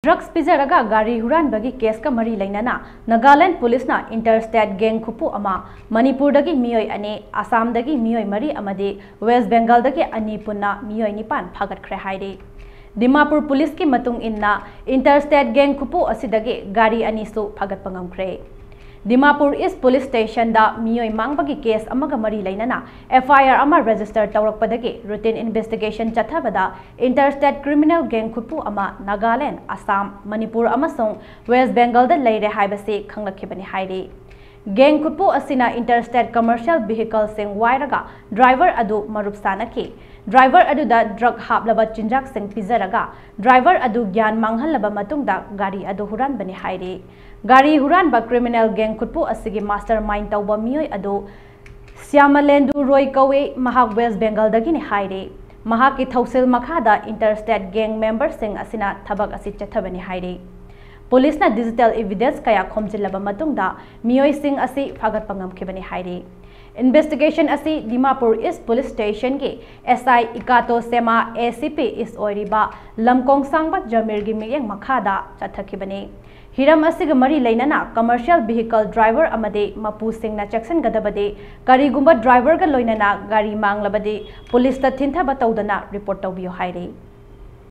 Drugs पिजरागा गाड़ी हुरानबगी case का मरी लैनाना नागालैंड पुलिसना इंटरस्टेट गैंग खुपु अमा मणिपुरदगी मियोय अने आसामदगी मियोय मरी अमदे वेस्ट बेंगलदगी अनि पुन्ना मियोय निपान फागतखरे हाइरे दिमापुर पुलिस की मतुंग इन्ना इंटरस्टेट गैंग खुपु असिदगी गाड़ी अनिसु फागतपा ngamkhre Dimapur east police station दा मियोय मांगबगी केस अमगा मरी लैनाना FIR अमा रजिस्टर तौरकपदगी रूटीन इन्वेस्टिगेशन चथबदा इंटरस्टेट क्रिमिनल गैंग खुपु अमा नागालैंड आसाम मणिपुर अमसों वेस्ट बेंगल दा लैरे हाइबसे खंगलखिबनि हाइरे गैंग खुपु असिना इंटरस्टेट कमर्शियल व्हीकल सिंग वायरगा ड्राइवर अदु मरुप सानखि ड्राइवर अदुदा ड्रग हापलबा चिंजाक सिंग पिजरगा ड्राइवर अदु ज्ञान मांगहलबा मतुंगदा गाड़ी अदु हुरानबनि हाइरे गाड़ी हुरानबा क्रिमिनल गैंग खुटपु असिगी मास्टर माइंड तौबा मियोय अदु श्यामलेंदु रॉय कवे महाक वेस्ट बेंगल दगिनि हाइरे महाकी थौसिल मखादा इंटरस्टेट गैंग मेंबर सिंग असिना थबक असि चथबनि हाइरे पुलिस ना डिजिटल एविडेंस कया खोमजिलबा मतुंगदा मियोय सिंग असि फागतपा ngamkhibani हाइरे इन्वेस्टिगेशन असि दिमापुर ईस्ट पुलिस स्टेशन के SI इकातो सेमा ACP इस ओरिबा लमकोंग सांगबा जमीरगी मियेंग मखादा चथखिबने हिरम असिग मरी लैनाना कमर्शियल व्हीकल ड्राइवर अमदे मपू सिंगना चेक्सन गदबदे करीगुंबा ड्राइवर गा लोइनाना गाड़ी मांगलबदे पुलिस ता थिंथबा तौदना रिपोर्ट तौबियो हाइरे।